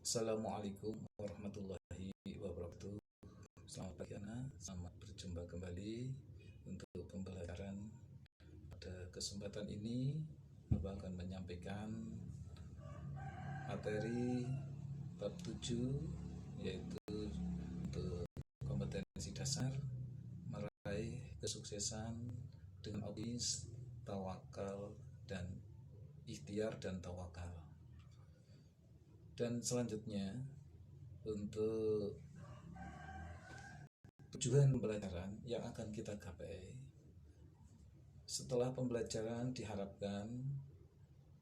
Assalamualaikum warahmatullahi wabarakatuh. Selamat pagi anak, selamat berjumpa kembali untuk pembelajaran. Pada kesempatan ini Bapak akan menyampaikan materi bab 7, yaitu untuk kompetensi dasar meraih kesuksesan dengan optimis, tawakal, dan ikhtiar dan tawakal. Dan selanjutnya untuk tujuan pembelajaran yang akan kita gapai. Setelah pembelajaran diharapkan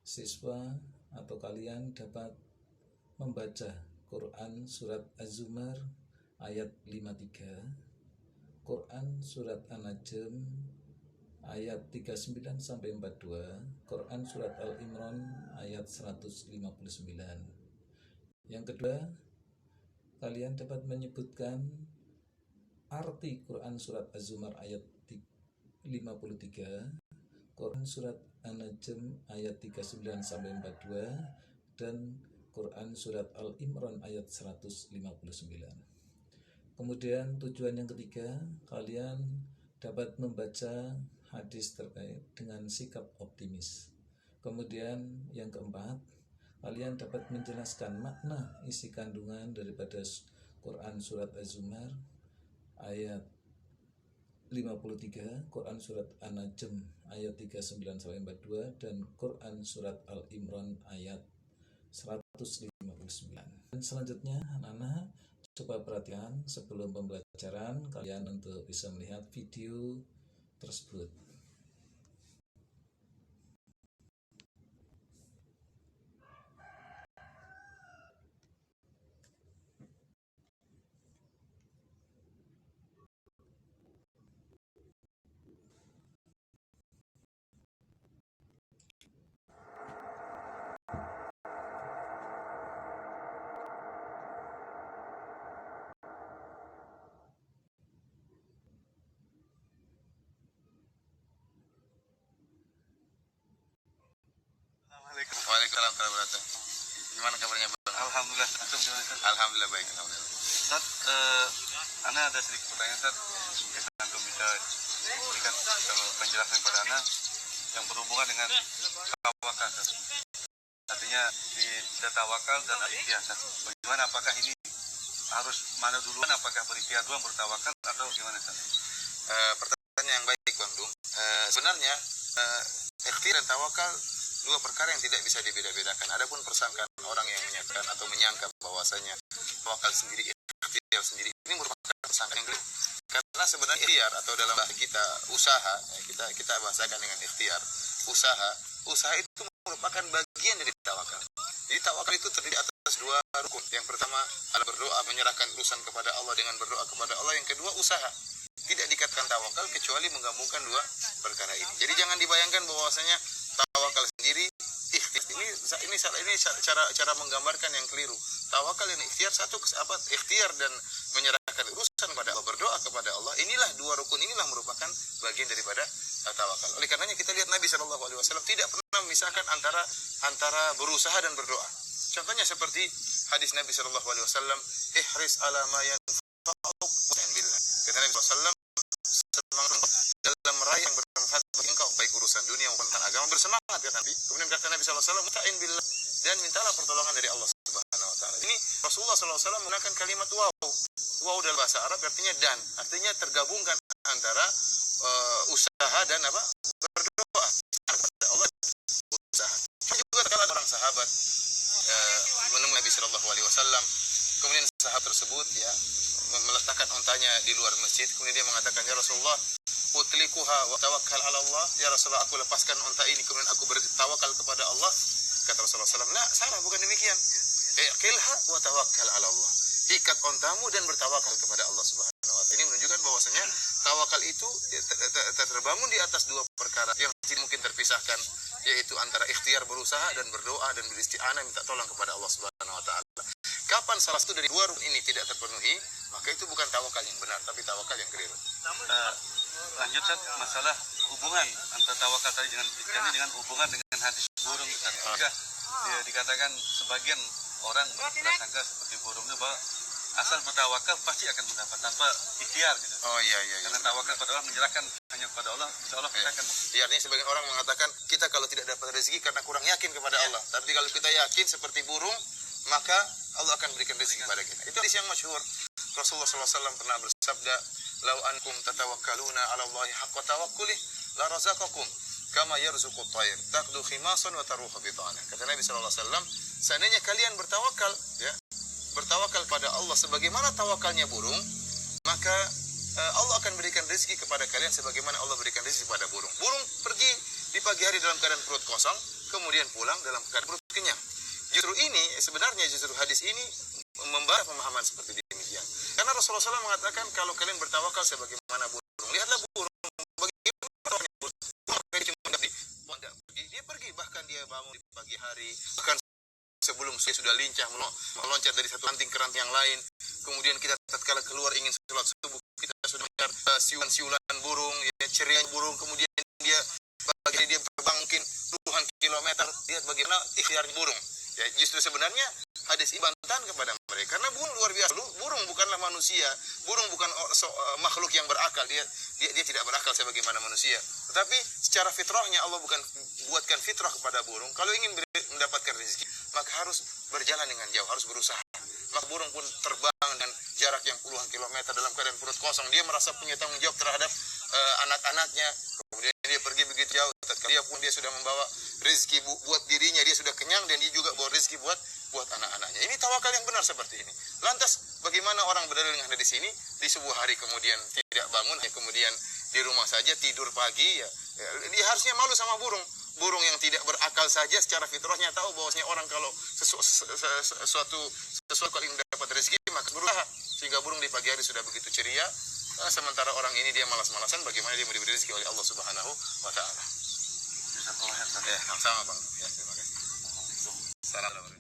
siswa atau kalian dapat membaca Quran surat Az-Zumar ayat 53, Quran surat An-Najm ayat 39 sampai 42, Quran surat Al-Imran ayat 159. Yang kedua, kalian dapat menyebutkan arti Quran surat Az-Zumar ayat 53, Quran surat An-Najm ayat 39 sampai 42, dan Quran surat Al-Imran ayat 159. Kemudian tujuan yang ketiga, kalian dapat membaca hadis terkait dengan sikap optimis. Kemudian yang keempat, kalian dapat menjelaskan makna isi kandungan daripada Quran surat Az-Zumar ayat 53, Quran surat An-Najm ayat 39 sampai 42, dan Quran surat Al-Imran ayat 159. Dan selanjutnya anak-anak coba perhatikan sebelum pembelajaran kalian untuk bisa melihat video tersebut. Waalaikumsalam warahmatullahi wabarakatuh. Gimana kabarnya Bang? Alhamdulillah. Alhamdulillah baik, alhamdulillah. Ustaz, Ana ada sedikit pertanyaan Ustaz. Mungkin Antum bisa berikan kalau penjelasan kepada Ana yang berhubungan dengan tawakal Ustaz. Artinya di tawakal dan ikhtiar Ustaz. Bagaimana, apakah ini harus mana duluan, apakah berikhtiar dulu bertawakal atau gimana Ustaz? Pertanyaan yang baik Bang Dung. Sebenarnya ikhtiar dan tawakal dua perkara yang tidak bisa dibeda-bedakan. Adapun persangkaan orang yang menyangka atau menyangka bahwasanya tawakal sendiri, ikhtiar sendiri, ini merupakan persangkaan yang keliru. Karena sebenarnya ikhtiar atau dalam bahasa kita usaha, kita bahasakan dengan ikhtiar, usaha itu merupakan bagian dari tawakal. Jadi tawakal itu terdiri atas dua rukun. Yang pertama adalah berdoa, menyerahkan urusan kepada Allah dengan berdoa kepada Allah. Yang kedua usaha. Tidak dikatakan tawakal kecuali menggabungkan dua perkara ini. Jadi jangan dibayangkan bahwasanya tawakal sendiri ikhtiar. Ini cara menggambarkan yang keliru. Tawakal dan ikhtiar satu ikhtiar dan menyerahkan urusan kepada Allah, berdoa kepada Allah. Inilah dua rukun, inilah merupakan bagian daripada tawakal. Oleh karenanya kita lihat Nabi SAW tidak pernah memisahkan antara berusaha dan berdoa. Contohnya seperti hadis Nabi SAW, ihris ala ma yanfa'uk wasta'in billah. Kata Nabi SAW, semangat dalam meraih yang bermanfaat bagi engkau, baik urusan dunia maupun agama, bersemangat kata Nabi. Kemudian kata Nabi SAW, musta'in billah, dan mintalah pertolongan dari Allah Subhanahu wa taala. Ini Rasulullah SAW menggunakan kalimat waw. Waw dalam bahasa Arab artinya dan, artinya tergabungkan antara usaha dan berdoa kepada Allah, usaha. Juga kalau orang sahabat menemui Nabi SAW, kemudian sahabat tersebut meletakkan untanya di luar masjid, kemudian dia mengatakan, ya Rasulullah, utlikuha wa tawakkal ala Allah. Ya Rasulullah, aku lepaskan unta ini kemudian aku bertawakal kepada Allah. Kata Rasulullah SAW, nah salah, bukan demikian. Iqilha wa tawakkal ala Allah. Ikat untamu dan bertawakal kepada Allah Subhanahu wa taala. Ini menunjukkan bahwasanya tawakal itu terbangun di atas dua perkara yang tidak mungkin terpisahkan, yaitu antara ikhtiar berusaha dan berdoa dan beristi'anah minta tolong kepada Allah Subhanahu wa taala. Kapan salah satu dari dua rukun ini tidak terpenuhi, maka itu bukan tawakal yang benar, tapi tawakal yang keliru. Lanjut Ustaz, masalah hubungan antara tawakal tadi dengan hubungan dengan hadis burung Ustaz. Dikatakan sebagian orang berprasangka seperti burungnya bahwa asal bertawakal pasti akan mendapat tanpa ikhtiar gitu. Oh iya. Karena tawakal pada Allah, menyerahkan hanya kepada Allah, insya Allah kita akan. Ya, artinya sebagian orang mengatakan kita kalau tidak dapat rezeki karena kurang yakin kepada Allah. Tapi kalau kita yakin seperti burung, maka Allah akan berikan rezeki kepada kita. Itu hadis yang masyhur. Rasulullah SAW pernah bersabda, "Lau ankum tatawakkaluna 'ala Allahi haqqa tawakkulih, la razaqakum kama yarzuqut tayr, taqdu khimasan wa taruhu bitana." Kata Nabi SAW, seandainya kalian bertawakal, ya, bertawakal pada Allah sebagaimana tawakalnya burung, maka Allah akan berikan rezeki kepada kalian sebagaimana Allah berikan rezeki kepada burung. Burung pergi di pagi hari dalam keadaan perut kosong, kemudian pulang dalam keadaan perut kenyang. Justru hadis ini membahas pemahaman seperti demikian. Karena Rasulullah SAW mengatakan kalau kalian bertawakal sebagaimana burung, lihatlah burung bagaimana burung cuma dia pergi, bahkan dia bangun di pagi hari, bahkan sebelum dia sudah lincah meloncat dari satu ranting ke ranting yang lain. Kemudian kita tatkala keluar ingin sholat subuh, kita sudah mendengar siulan burung, ya, cerian burung. Kemudian dia pagi dia terbang mungkin puluhan kilometer. Lihat bagaimana ikhtiar burung. Ya, justru sebenarnya hadis ini bantahan kepada mereka karena burung luar biasa. Burung bukanlah manusia, burung bukan makhluk yang berakal. Dia tidak berakal sebagaimana manusia. Tetapi secara fitrahnya Allah bukan buatkan fitrah kepada burung. Kalau ingin mendapatkan rezeki, maka harus berjalan dengan jauh, harus berusaha. Maka burung pun terbang dan jarak yang puluhan kilometer dalam keadaan perut kosong. Dia merasa punya tanggung jawab terhadap anak-anaknya. Kemudian dia pergi begitu jauh. Dia pun dia sudah membawa rezeki buat dirinya, dia sudah kenyang dan dia juga bawa rezeki buat anak-anaknya. Ini tawakal yang benar seperti ini. Lantas bagaimana orang berdalil dengan hadis ini di sebuah hari kemudian tidak bangun, kemudian di rumah saja tidur pagi, ya dia harusnya malu sama burung. Burung yang tidak berakal saja secara fitrahnya tahu bahwasanya orang kalau sesuatu kalau ingin dapat rezeki maka berusaha, sehingga burung di pagi hari sudah begitu ceria, sementara orang ini dia malas-malasan. Bagaimana dia mau diberi rezeki oleh Allah Subhanahu wa taala. Ya, sama Bang. Ya, terima kasih. Assalamualaikum.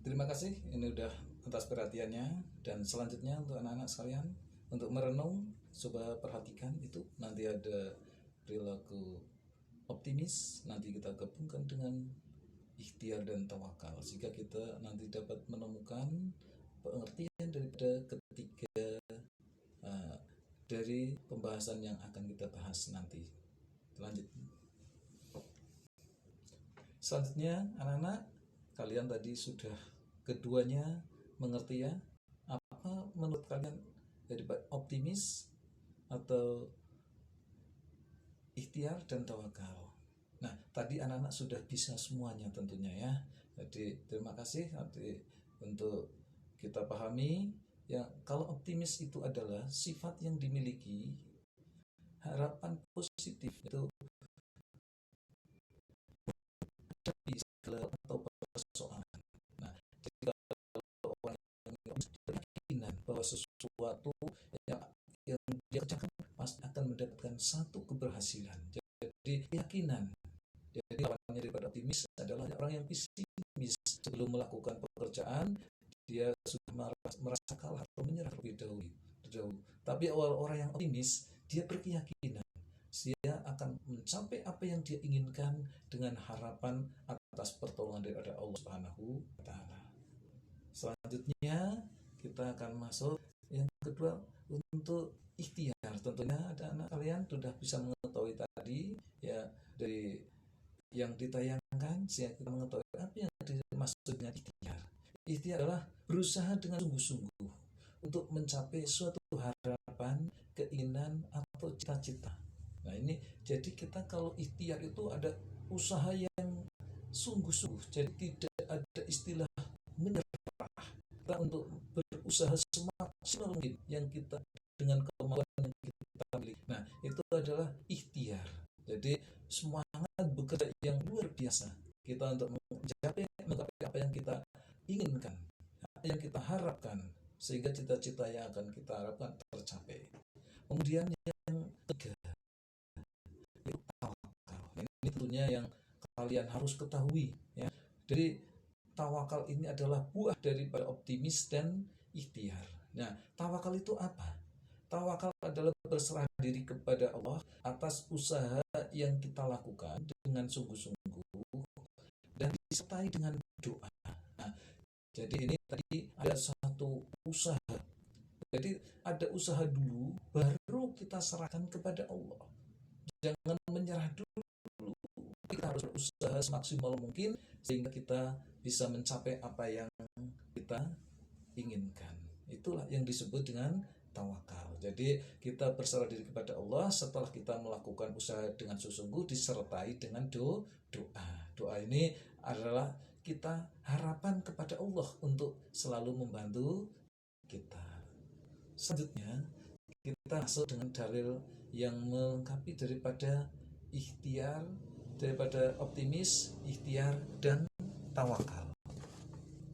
Terima kasih, ini udah atas perhatiannya. Dan selanjutnya untuk anak-anak sekalian, untuk merenung, coba perhatikan itu nanti ada perilaku optimis, nanti kita gabungkan dengan ikhtiar dan tawakal, sehingga kita nanti dapat menemukan pengertian daripada ketiga dari pembahasan yang akan kita bahas nanti. Lanjut. Selanjutnya anak-anak, kalian tadi sudah keduanya mengerti ya, apa menurut kalian daripada optimis atau ikhtiar dan tawakal. Nah, tadi anak-anak sudah bisa semuanya tentunya ya. Jadi terima kasih nanti untuk kita pahami ya, kalau optimis itu adalah sifat yang dimiliki harapan positif, itu di segala atau persoalan. Nah, jadi kalau orang yang berkeyakinan bahwa sesuatu yang dia kerjakan pasti akan mendapatkan satu keberhasilan. Jadi keyakinan. Jadi lawannya daripada optimis adalah orang yang pesimis. Sebelum melakukan pekerjaan, dia sudah merasa kalah atau menyerah lebih dahulu. Tapi orang yang optimis, dia berkeyakinan dia akan mencapai apa yang dia inginkan dengan harapan atas pertolongan daripada Allah Subhanahu wa taala. Selanjutnya kita akan masuk yang kedua untuk ikhtiar. Tentunya ada anak kalian sudah bisa mengetahui tadi ya dari yang ditayangkan, sehingga kita mengetahui apa yang dimaksud dengan ikhtiar. Ikhtiar adalah berusaha dengan sungguh-sungguh untuk mencapai suatu harapan, keinginan atau cita-cita. Nah ini jadi kita kalau ikhtiar itu ada usaha yang sungguh-sungguh. Jadi tidak ada istilah menyerah. Kita untuk berusaha semaksimal mungkin yang kita dengan kemampuan yang kita miliki. Nah itu adalah ikhtiar. Jadi semangat bekerja yang luar biasa kita untuk mencapai apa yang kita inginkan, yang kita harapkan, sehingga cita-cita yang akan kita harapkan tercapai. Kemudian yang ketiga, itu tawakal. Ini tentunya yang kalian harus ketahui ya. Jadi tawakal ini adalah buah daripada optimis dan ikhtiar. Nah, tawakal itu apa? Tawakal adalah berserah diri kepada Allah atas usaha yang kita lakukan dengan sungguh-sungguh dan disertai dengan doa. Nah, jadi ini tadi ada satu usaha. Jadi ada usaha dulu, baru kita serahkan kepada Allah. Jangan menyerah dulu. Kita harus berusaha semaksimal mungkin sehingga kita bisa mencapai apa yang kita inginkan. Itulah yang disebut dengan tawakal. Jadi kita berserah diri kepada Allah setelah kita melakukan usaha dengan sungguh disertai dengan doa. Doa ini adalah kita harapan kepada Allah untuk selalu membantu kita. Selanjutnya kita masuk dengan dalil yang melengkapi daripada ikhtiar, daripada optimis, ikhtiar, dan tawakal.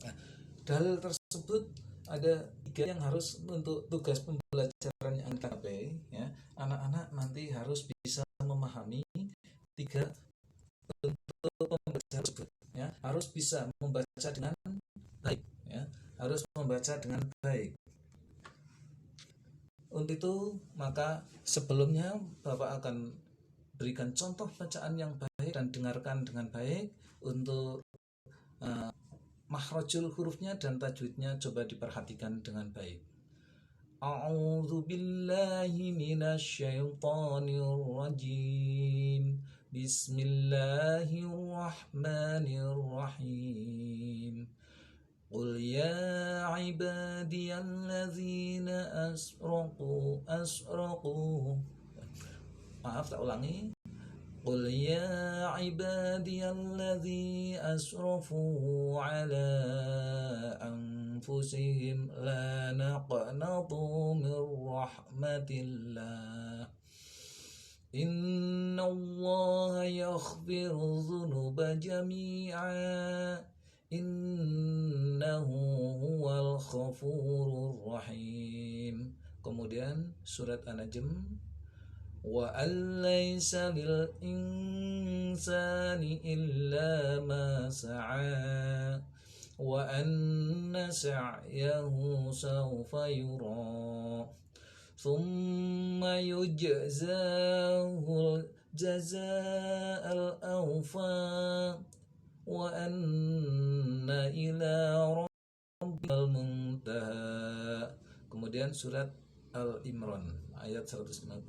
Nah, dalil tersebut ada 3 yang harus untuk tugas pembelajaran yang kita capai, ya. Anak-anak nanti harus bisa memahami 3 bentuk pembelajaran tersebut, ya. Harus bisa membaca dengan baik, ya. Harus membaca dengan baik. Untuk itu maka sebelumnya Bapak akan berikan contoh bacaan yang baik dan dengarkan dengan baik. Untuk makhrajul hurufnya dan tajwidnya coba diperhatikan dengan baik. A'udzu billahi minasyaitonir rajim. Bismillahirrahmanirrahim. Qul ya ibadiyalladzina asraku. Maaf, tak ulangi. Qul ya ibadiyalladzi asrafu ala anfusihim la naqnatu min rahmatillah. Innallaha yaghfiru dzunuba jami'a. Innahu huwal ghafurur rahim. Kemudian surat An-Najm, wa allaysa lil insani illa ma sa'a wa anna sa'yahu sawfa yura thumma yujzahul jazaa'al awfa wa anna ila rabbikal muntaha. Kemudian surat Al-Imran ayat 159.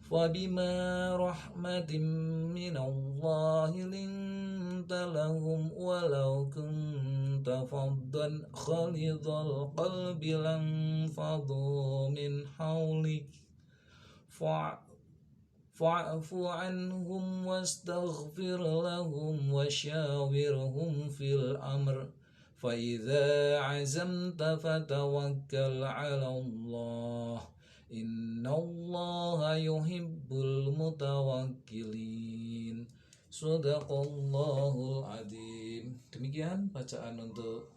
Fabima rahmatin minallahi linta lahum walau kunta faddan khalidhal qalbi lam fadhu min hawlik fa'fu anhum wastaghfir lahum wasyawirhum fil amr فَإِذَا عَزَمْتَ فَتَوَكَّلْ عَلَى اللَّهِ إِنَّ اللَّهَ يُحِبُّ الْمُتَوَكِّلِينَ. Shadaqallahul adzim. Demikian bacaan untuk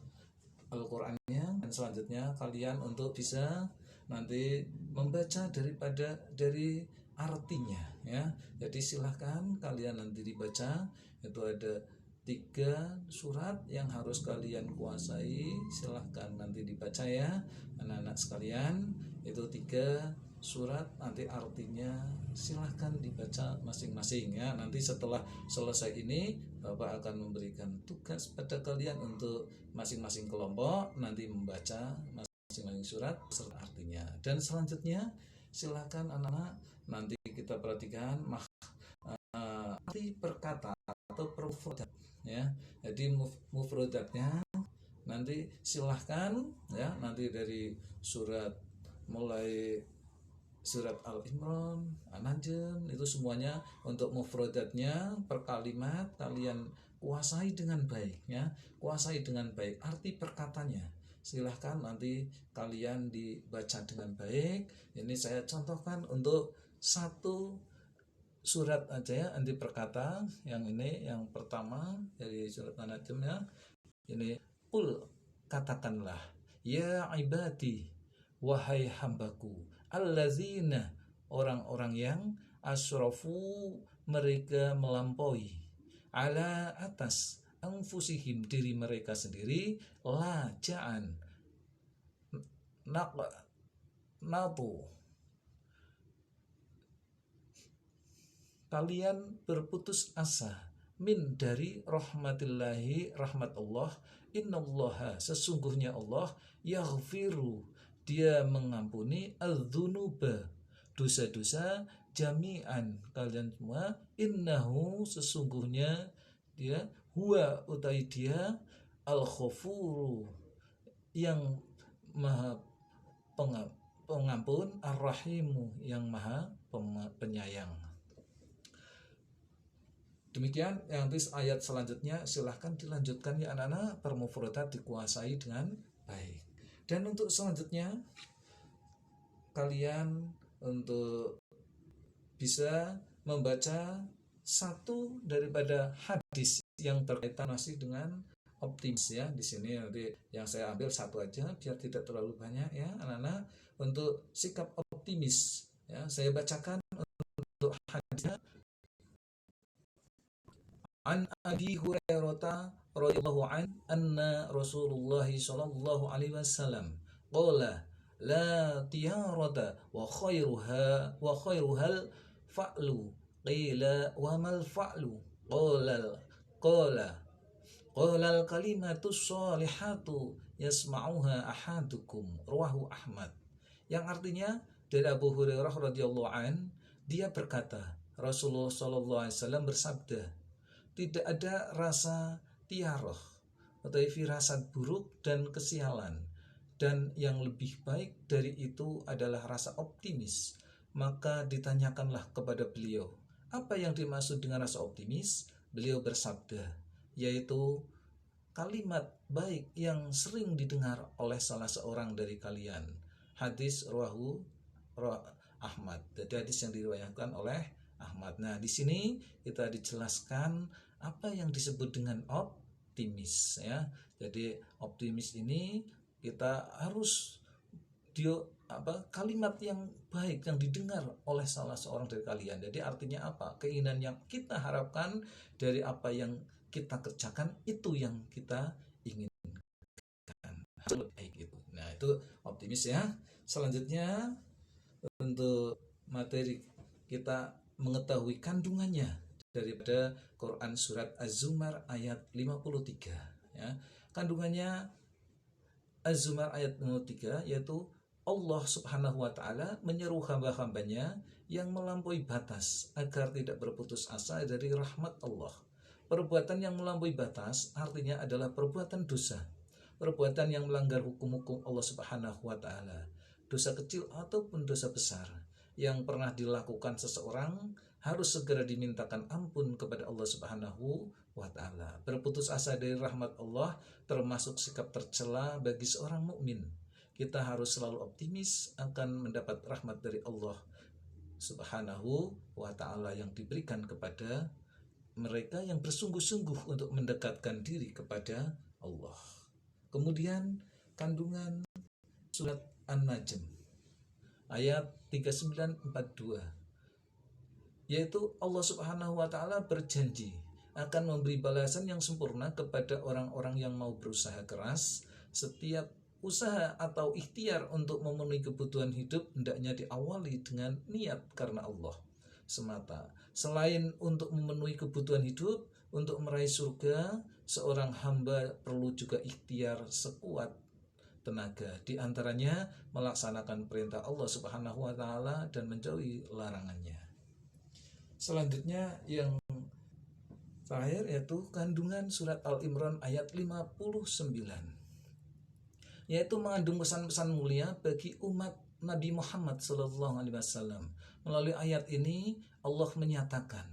Al-Qur'annya, dan selanjutnya kalian untuk bisa nanti membaca dari artinya, ya. Jadi silahkan kalian nanti dibaca. Itu ada 3 surat yang harus kalian kuasai. Silahkan nanti dibaca, ya anak-anak sekalian. Itu 3 surat, nanti artinya silahkan dibaca masing-masing, ya. Nanti setelah selesai ini Bapak akan memberikan tugas pada kalian untuk masing-masing kelompok nanti membaca masing-masing surat serta artinya. Dan selanjutnya silahkan anak-anak nanti kita perhatikan arti perkata atau mufradat, ya. Jadi mufradatnya nanti silahkan, ya, nanti dari mulai surat Al-Imran, An-Najm, itu semuanya untuk mufradatnya per kalimat kalian kuasai dengan baik, ya. Kuasai dengan baik arti perkatanya. Silahkan nanti kalian dibaca dengan baik. Ini saya contohkan untuk 1 surat aja, ya, anti perkata. Yang ini yang pertama dari surat An-Najm, ya. Ini qul, katakanlah, ya ibadi, wahai hambaku, allazina, orang-orang yang asrafu, mereka melampaui, ala, atas, anfusihim, diri mereka sendiri, laja'an, naqnatu, kalian berputus asa, min, dari rahmatillahi, rahmat Allah, innallaha, sesungguhnya Allah, yaghfiru, dia mengampuni, adzunuba, dosa-dosa, jami'an, kalian semua, innahu, sesungguhnya dia, huwa, utai dia, al-ghafuru, yang maha pengampun, ar-rahimu, yang maha penyayang. Demikian yang ayat selanjutnya, silahkan dilanjutkan ya anak-anak, per-mufradat dikuasai dengan baik. Dan untuk selanjutnya kalian untuk bisa membaca satu daripada hadis yang berkaitan masih dengan optimis ya. Di sini nanti yang saya ambil satu aja biar tidak terlalu banyak ya anak-anak, untuk sikap optimis ya. Saya bacakan untuk hadisnya. An Abi Hurairah radhiyallahu an anna Rasulullah sallallahu alaihi wasallam qala la tiyarata wa khairuhal fa'lu, qila wa mal fa'lu, qala al kalimatu sholihatu yasma'uha ahadukum, rawahu Ahmad. Yang artinya dari Abu Hurairah radhiyallahu an, dia berkata, Rasulullah sallallahu alaihi wasallam bersabda, tidak ada rasa tiaroh atau firasat buruk dan kesialan, dan yang lebih baik dari itu adalah rasa optimis. Maka ditanyakanlah kepada beliau, apa yang dimaksud dengan rasa optimis? Beliau bersabda, yaitu kalimat baik yang sering didengar oleh salah seorang dari kalian. Hadis rawahu Ahmad. Jadi hadis yang diriwayatkan oleh Ahmad. Nah, di sini kita dijelaskan apa yang disebut dengan optimis ya. Jadi optimis ini kita harus kalimat yang baik yang didengar oleh salah seorang dari kalian. Jadi artinya apa? Keinginan yang kita harapkan dari apa yang kita kerjakan itu yang kita inginkan. Nah, itu optimis ya. Selanjutnya untuk materi kita mengetahui kandungannya daripada Quran surat Az-Zumar ayat 53 ya. Kandungannya Az-Zumar ayat 53 yaitu Allah Subhanahu wa taala menyeru hamba-hambanya yang melampaui batas agar tidak berputus asa dari rahmat Allah. Perbuatan yang melampaui batas artinya adalah perbuatan dosa, perbuatan yang melanggar hukum-hukum Allah Subhanahu wa taala, dosa kecil ataupun dosa besar yang pernah dilakukan seseorang harus segera dimintakan ampun kepada Allah Subhanahu wa taala. Berputus asa dari rahmat Allah termasuk sikap tercela bagi seorang mukmin. Kita harus selalu optimis akan mendapat rahmat dari Allah Subhanahu wa taala yang diberikan kepada mereka yang bersungguh-sungguh untuk mendekatkan diri kepada Allah. Kemudian kandungan surat An-Najm ayat 3942, yaitu Allah Subhanahu wa taala berjanji akan memberi balasan yang sempurna kepada orang-orang yang mau berusaha keras. Setiap usaha atau ikhtiar untuk memenuhi kebutuhan hidup hendaknya diawali dengan niat karena Allah semata. Selain untuk memenuhi kebutuhan hidup, untuk meraih surga, seorang hamba perlu juga ikhtiar sekuat tenaga, di antaranya melaksanakan perintah Allah Subhanahu wa taala dan menjauhi larangannya. Selanjutnya yang terakhir yaitu kandungan surat Al-Imran ayat 59, yaitu mengandung pesan-pesan mulia bagi umat Nabi Muhammad SAW. Melalui ayat ini Allah menyatakan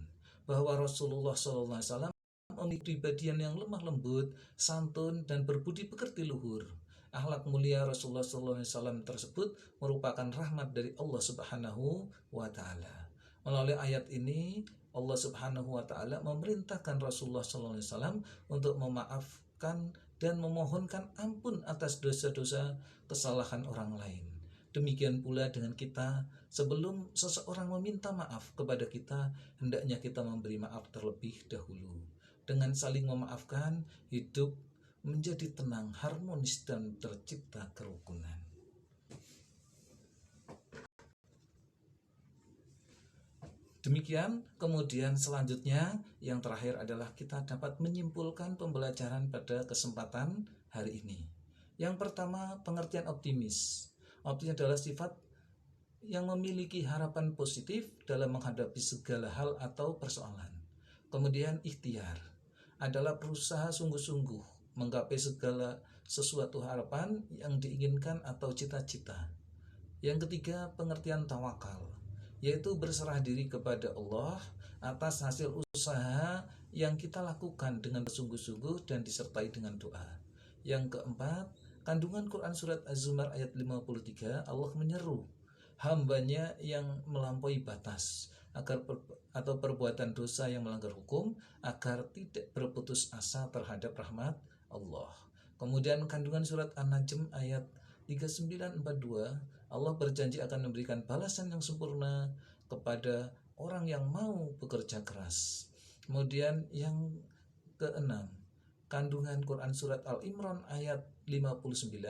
bahwa Rasulullah SAW memiliki kepribadian yang lemah lembut, santun, dan berbudi pekerti luhur. Akhlak mulia Rasulullah SAW tersebut merupakan rahmat dari Allah Subhanahu wa taala. Melalui ayat ini Allah Subhanahu wa taala memerintahkan Rasulullah SAW untuk memaafkan dan memohonkan ampun atas dosa-dosa kesalahan orang lain. Demikian pula dengan kita, sebelum seseorang meminta maaf kepada kita, hendaknya kita memberi maaf terlebih dahulu. Dengan saling memaafkan, hidup menjadi tenang, harmonis, dan tercipta kerukunan. Demikian, kemudian selanjutnya yang terakhir adalah kita dapat menyimpulkan pembelajaran pada kesempatan hari ini. Yang pertama, pengertian optimis. Optimis adalah sifat yang memiliki harapan positif dalam menghadapi segala hal atau persoalan. Kemudian ikhtiar adalah berusaha sungguh-sungguh menggapai segala sesuatu harapan yang diinginkan atau cita-cita. Yang ketiga, pengertian tawakal, yaitu berserah diri kepada Allah atas hasil usaha yang kita lakukan dengan bersungguh-sungguh dan disertai dengan doa. Yang keempat, kandungan Quran Surat Az-Zumar ayat 53, Allah menyeru hambanya yang melampaui batas atau perbuatan dosa yang melanggar hukum agar tidak berputus asa terhadap rahmat Allah. Kemudian kandungan Surat An-Najm ayat 3942, Allah berjanji akan memberikan balasan yang sempurna kepada orang yang mau bekerja keras. Kemudian yang keenam, kandungan Quran Surat Al-Imran ayat 59,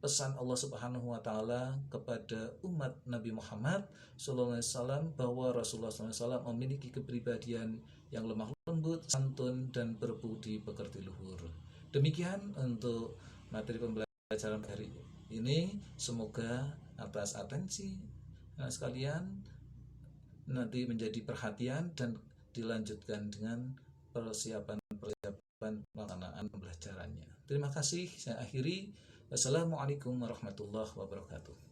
pesan Allah Subhanahu wa taala kepada umat Nabi Muhammad SAW bahwa Rasulullah SAW memiliki kepribadian yang lemah lembut, santun, dan berbudi pekerti luhur. Demikian untuk materi pembelajaran hari ini. Semoga atas atensi sekalian nanti menjadi perhatian dan dilanjutkan dengan persiapan pelaksanaan pembelajarannya. Terima kasih, saya akhiri. Wassalamualaikum warahmatullahi wabarakatuh.